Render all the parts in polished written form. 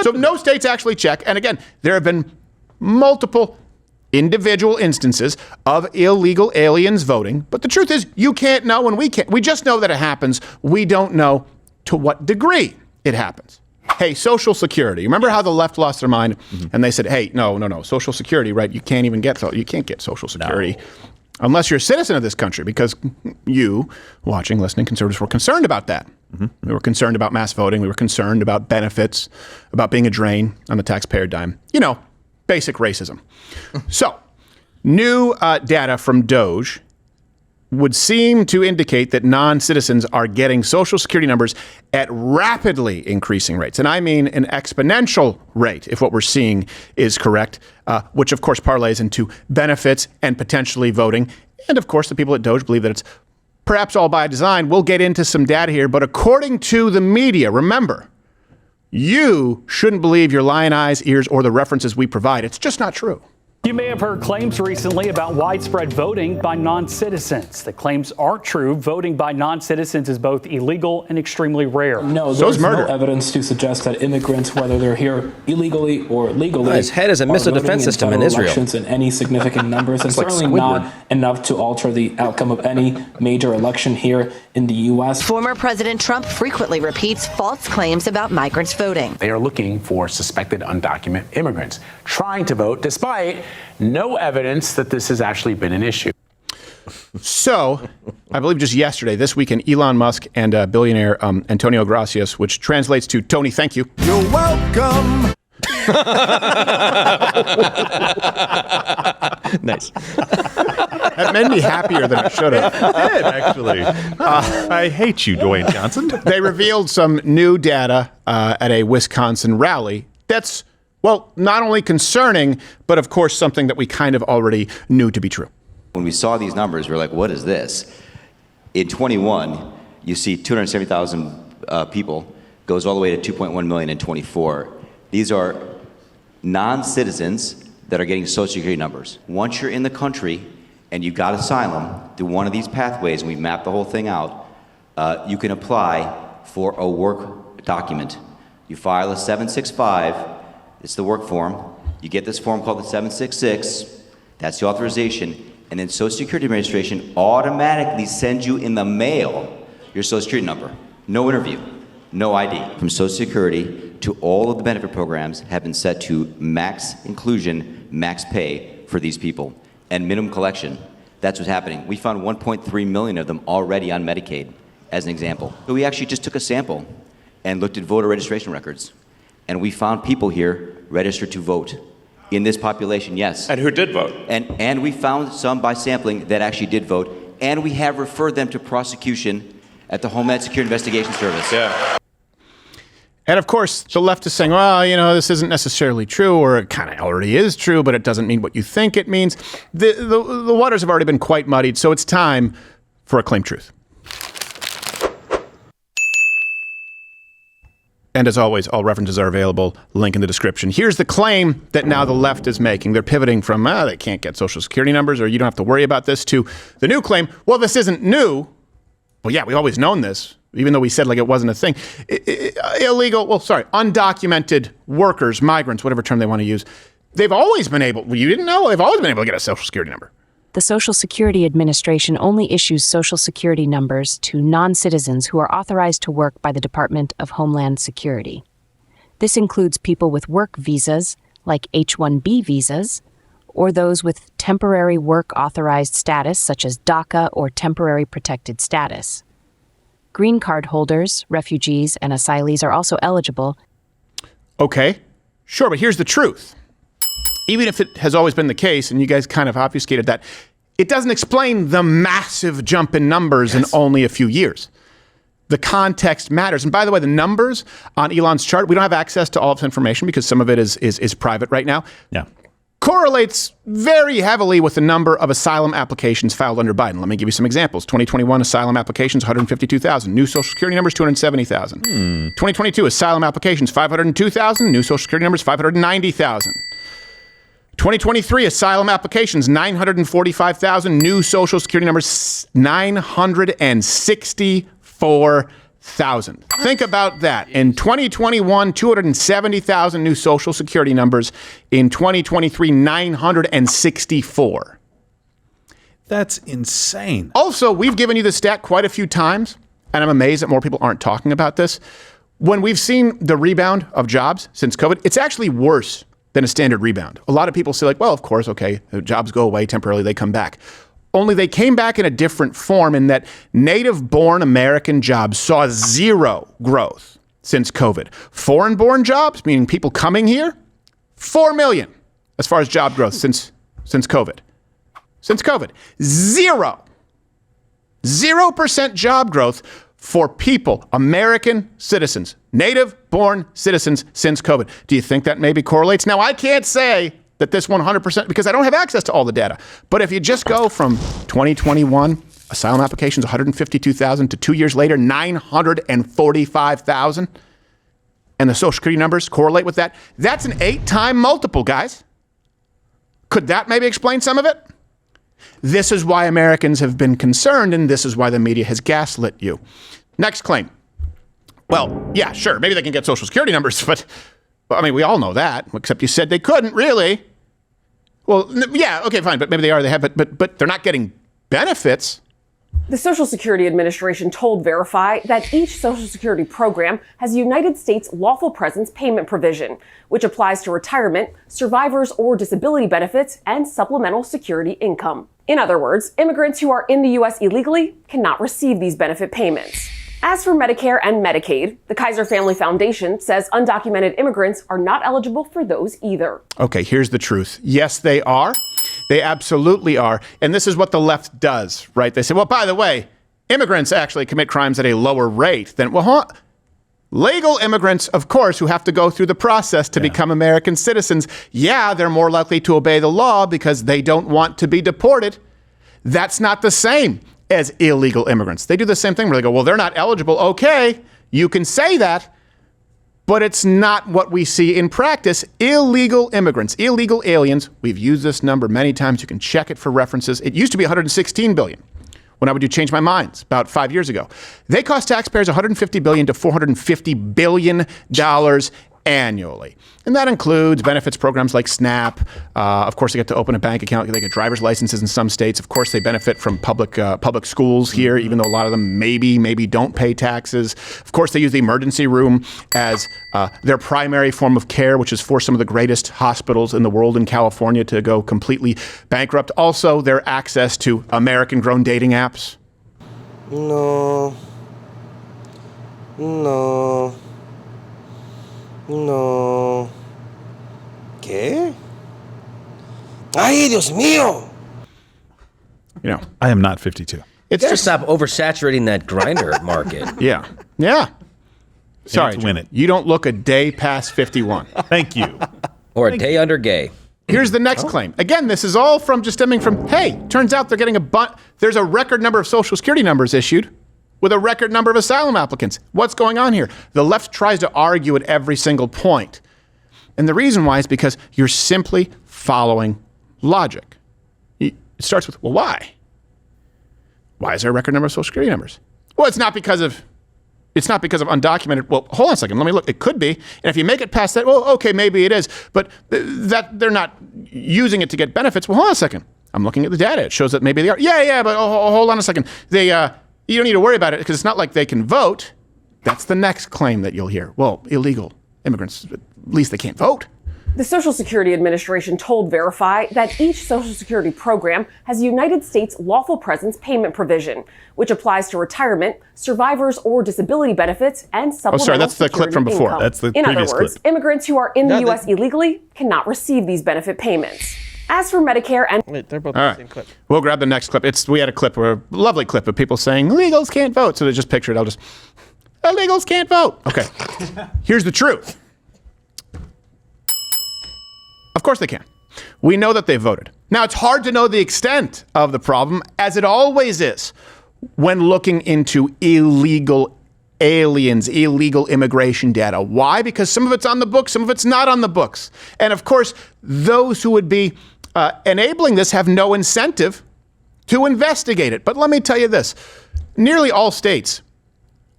So no states actually check. And again, there have been multiple individual instances of illegal aliens voting. But the truth is, you can't know and we can't. We just know that it happens. We don't know to what degree it happens. Hey, Social Security. Remember how the left lost their mind and they said, hey, no, Social Security, right? You can't get Social Security unless you're a citizen of this country, because you, watching, listening, conservatives were concerned about that. We were concerned about mass voting. We were concerned about benefits, about being a drain on the taxpayer dime. Basic racism. So, new data from DOGE would seem to indicate that non-citizens are getting Social Security numbers at rapidly increasing rates. And I mean an exponential rate, if what we're seeing is correct, which of course parlays into benefits and potentially voting. And of course, the people at DOGE believe that it's perhaps all by design. We'll get into some data here, but according to the media, remember, you shouldn't believe your lying eyes, ears, or the references we provide. It's just not true. You may have heard claims recently about widespread voting by non-citizens. The claims aren't true. Voting by non-citizens is both illegal and extremely rare. No, there's no evidence to suggest that immigrants, whether they're here illegally or legally, his head is a missile defense system in Israel. Elections in any significant numbers, and certainly not enough to alter the outcome of any major election here in the U.S. Former President Trump frequently repeats false claims about migrants voting. They are looking for suspected undocumented immigrants trying to vote, despite no evidence that this has actually been an issue. So, I believe just yesterday, this weekend, Elon Musk and billionaire Antonio Gracias, which translates to Tony, thank you. You're welcome. Nice. That made me happier than it should have. It did, actually. I hate you, Dwayne Johnson. They revealed some new data at a Wisconsin rally that's, well, not only concerning, but of course something that we kind of already knew to be true. When we saw these numbers, we were like, what is this? In 21, you see 270,000 people, goes all the way to 2.1 million in 24. These are non-citizens that are getting Social Security numbers. Once you're in the country and you got asylum through one of these pathways, and we mapped the whole thing out, you can apply for a work document. You file a 765, it's the work form. You get this form called the 766, that's the authorization, and then Social Security Administration automatically sends you in the mail your Social Security number. No interview, no ID. From Social Security to all of the benefit programs have been set to max inclusion, max pay for these people, and minimum collection. That's what's happening. We found 1.3 million of them already on Medicaid, as an example. So we actually just took a sample and looked at voter registration records, and we found people here registered to vote. In this population, yes. And who did vote? And we found some by sampling that actually did vote, and we have referred them to prosecution at the Homeland Security Investigation Service. Yeah. And of course, the left is saying, well, this isn't necessarily true, or it kind of already is true, but it doesn't mean what you think it means. The waters have already been quite muddied, so it's time for a claim truth. And as always, all references are available. Link in the description. Here's the claim that now the left is making. They're pivoting from, they can't get Social Security numbers, or you don't have to worry about this, to the new claim, well, this isn't new. Well, yeah, we've always known this, even though we said like it wasn't a thing. Undocumented workers, migrants, whatever term they want to use. They've always been able, you didn't know, they've always been able to get a Social Security number. The Social Security Administration only issues Social Security numbers to non-citizens who are authorized to work by the Department of Homeland Security. This includes people with work visas, like H-1B visas, or those with temporary work authorized status, such as DACA or temporary protected status. Green card holders, refugees, and asylees are also eligible. Okay, sure, but here's the truth. Even if it has always been the case, and you guys kind of obfuscated that, it doesn't explain the massive jump in numbers in only a few years. The context matters. And by the way, the numbers on Elon's chart, we don't have access to all of this information because some of it is private right now. Yeah. Correlates very heavily with the number of asylum applications filed under Biden. Let me give you some examples. 2021 asylum applications, 152,000. New Social Security numbers, 270,000. 2022 asylum applications, 502,000. New Social Security numbers, 590,000. 2023 asylum applications, 945,000. New Social Security numbers, 964,000. Think about that. In 2021, 270,000 new Social Security numbers. In 2023, 964. That's insane. Also, we've given you this stat quite a few times, and I'm amazed that more people aren't talking about this. When we've seen the rebound of jobs since COVID, it's actually worse than a standard rebound. A lot of people say, like, well, of course, okay, jobs go away temporarily, they come back. Only they came back in a different form in that native-born American jobs saw zero growth since COVID. Foreign-born jobs, meaning people coming here, 4 million as far as job growth since COVID. Since COVID, 0% job growth for people, American citizens, native-born citizens since COVID. Do you think that maybe correlates? Now, I can't say that this 100%, because I don't have access to all the data. But if you just go from 2021, asylum applications, 152,000, to 2 years later, 945,000, and the Social Security numbers correlate with that, that's an 8-time multiple, guys. Could that maybe explain some of it? This is why Americans have been concerned, and this is why the media has gaslit you. Next claim. Well, yeah, sure, maybe they can get Social Security numbers, but I mean, we all know that, except you said they couldn't, really. Well, yeah, okay, fine, but maybe they are, they have, but they're not getting benefits. The Social Security Administration told Verify that each Social Security program has a United States lawful presence payment provision, which applies to retirement, survivors or disability benefits, and supplemental security income. In other words, immigrants who are in the U.S. illegally cannot receive these benefit payments. As for Medicare and Medicaid, the Kaiser Family Foundation says undocumented immigrants are not eligible for those either. Okay, here's the truth. Yes, they are. They absolutely are. And this is what the left does, right? They say, well, by the way, immigrants actually commit crimes at a lower rate than, legal immigrants, of course, who have to go through the process to become American citizens. Yeah, they're more likely to obey the law because they don't want to be deported. That's not the same as illegal immigrants. They do the same thing where they go, well, they're not eligible. Okay, you can say that, but it's not what we see in practice. Illegal immigrants, illegal aliens, we've used this number many times. You can check it for references. It used to be 116 billion. When I would do Change My Minds about 5 years ago. They cost taxpayers $150 billion to $450 billion annually. And that includes benefits programs like SNAP. Of course, they get to open a bank account. They get driver's licenses in some states. Of course, they benefit from public schools here, even though a lot of them maybe don't pay taxes. Of course, they use the emergency room as their primary form of care, which has forced some of the greatest hospitals in the world in California to go completely bankrupt. Also, their access to American-grown dating apps. No. ¿Qué? ¡Ay, Dios mío! You know, I am not 52. It's just stop oversaturating that grinder market. Yeah. Sorry, win it. You don't look a day past 51. Thank you. Or a day under gay. Here's the next claim. Again, this is all from just stemming from, hey, turns out they're getting there's a record number of Social Security numbers issued with a record number of asylum applicants. What's going on here? The left tries to argue at every single point. And the reason why is because you're simply following logic. It starts with, well, why? Why is there a record number of Social Security numbers? Well, it's not because of undocumented. Well, hold on a second. Let me look. It could be. And if you make it past that, well, okay, maybe it is. But that they're not using it to get benefits. Well, hold on a second. I'm looking at the data. It shows that maybe they are. Yeah, but hold on a second. You don't need to worry about it because it's not like they can vote. That's the next claim that you'll hear. Well, illegal immigrants, at least they can't vote. The Social Security Administration told Verify that each Social Security program has a United States lawful presence payment provision, which applies to retirement, survivors or disability benefits, and supplemental that's the clip from before. income. That's the In previous other words, clip. immigrants who are in the U.S. illegally cannot receive these benefit payments. As for Medicare and... Wait, they're both All the right. same clip. We'll grab the next clip. We had a clip, a lovely clip of people saying illegals can't vote. So they just picture it. Illegals can't vote. Okay. Here's the truth. Of course they can. We know that they voted. Now, it's hard to know the extent of the problem, as it always is when looking into illegal aliens, illegal immigration data. Why? Because some of it's on the books, some of it's not on the books. And of course, those who would be enabling this have no incentive to investigate it. But let me tell you this. Nearly all states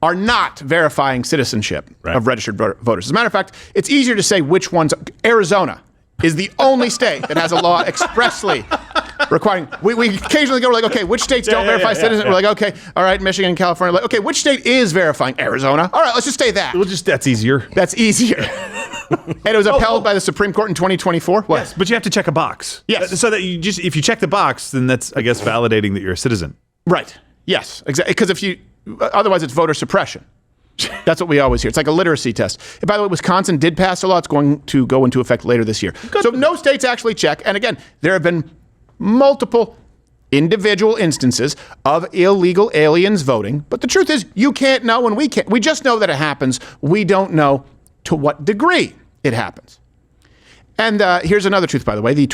are not verifying citizenship of registered voters. As a matter of fact, it's easier to say which ones. Arizona is the only state that has a law expressly requiring. We occasionally go, we're like, okay, which states don't verify citizens? We're like, okay, all right, Michigan and California. Like, okay, which state is verifying? Arizona. All right, let's just say that. That's easier. That's easier. And it was upheld by the Supreme Court in 2024. What? Yes, but you have to check a box. Yes. So that if you check the box, then that's, I guess, validating that you're a citizen. Right. Yes, exactly. Because otherwise it's voter suppression. That's what we always hear. It's like a literacy test. And by the way, Wisconsin did pass a law. It's going to go into effect later this year. So no states actually check. And again, there have been multiple individual instances of illegal aliens voting. But the truth is, you can't know and we can't. We just know that it happens. We don't know to what degree it happens. And here's another truth, by the way. The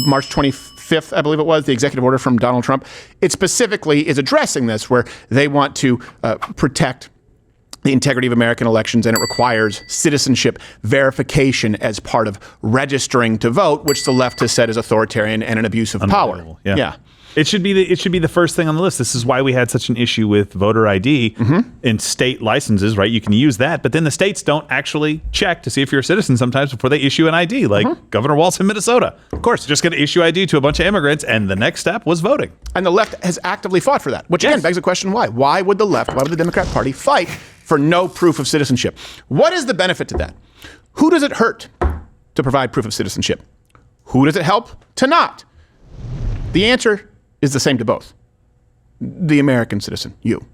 March 25th, I believe it was, the executive order from Donald Trump, it specifically is addressing this, where they want to protect the integrity of American elections, and it requires citizenship verification as part of registering to vote, which the left has said is authoritarian and an abuse of power. Yeah. It should be the first thing on the list. This is why we had such an issue with voter ID in state licenses, right? You can use that, but then the states don't actually check to see if you're a citizen sometimes before they issue an ID, like Governor Walz in Minnesota. Of course, just going to issue ID to a bunch of immigrants, and the next step was voting. And the left has actively fought for that, which again begs the question, why? Why would the left, why would the Democrat Party fight for no proof of citizenship? What is the benefit to that? Who does it hurt to provide proof of citizenship? Who does it help to not? The answer is the same to both. The American citizen, you.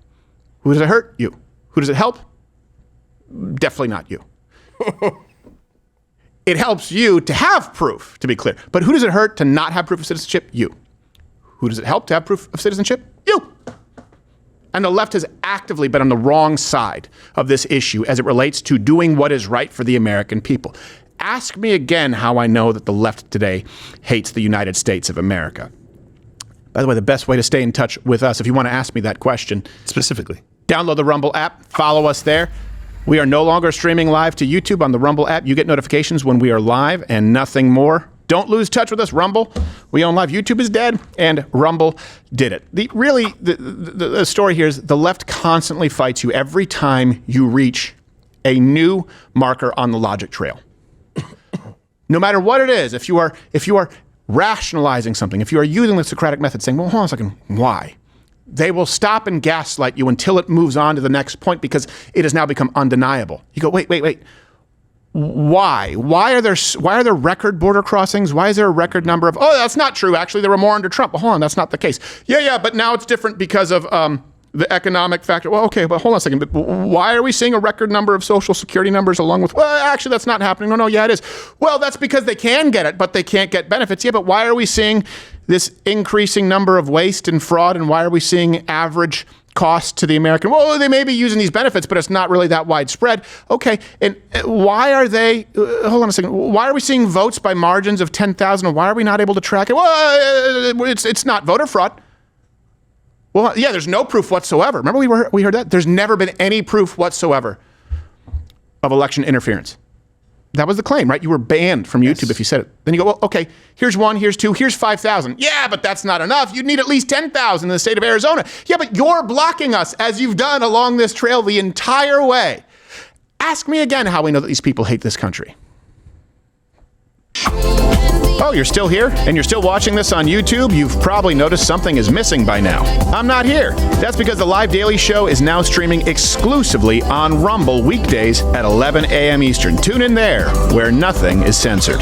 Who does it hurt? You. Who does it help? Definitely not you. It helps you to have proof, to be clear. But who does it hurt to not have proof of citizenship? You. Who does it help to have proof of citizenship? You. And the left has actively been on the wrong side of this issue as it relates to doing what is right for the American people. Ask me again how I know that the left today hates the United States of America. By the way, the best way to stay in touch with us, if you want to ask me that question specifically, download the Rumble app, follow us there. We are no longer streaming live to YouTube on the Rumble app. You get notifications when we are live and nothing more. Don't lose touch with us, Rumble. We own live. YouTube is dead, and Rumble did it. The story here is the left constantly fights you every time you reach a new marker on the logic trail. No matter what it is, if you are rationalizing something, if you are using the Socratic method, saying, well, hold on a second, why? They will stop and gaslight you until it moves on to the next point because it has now become undeniable. You go, wait. Why? Why are there record border crossings? Why is there a record number of, that's not true. Actually, there were more under Trump. Well, hold on, that's not the case. Yeah, but now it's different because of the economic factor. Well, okay, but hold on a second. But why are we seeing a record number of Social Security numbers along with, well, actually, that's not happening. No, yeah, it is. Well, that's because they can get it, but they can't get benefits. Yeah, but why are we seeing this increasing number of waste and fraud, and why are we seeing average cost to the American? Well, they may be using these benefits, but it's not really that widespread. Okay, and why are they, hold on a second, why are we seeing votes by margins of 10,000, and why are we not able to track it? Well, it's not voter fraud. Well, yeah, there's no proof whatsoever. Remember we heard that? There's never been any proof whatsoever of election interference. That was the claim, right? You were banned from YouTube if you said it. Then you go, well, okay, here's 1, here's 2, here's 5,000. Yeah, but that's not enough. You'd need at least 10,000 in the state of Arizona. Yeah, but you're blocking us as you've done along this trail the entire way. Ask me again how we know that these people hate this country. Oh, you're still here and you're still watching this on YouTube? You've probably noticed something is missing by now. I'm not here. That's because the live daily show is now streaming exclusively on Rumble weekdays at 11 a.m. Eastern. Tune in there, where nothing is censored.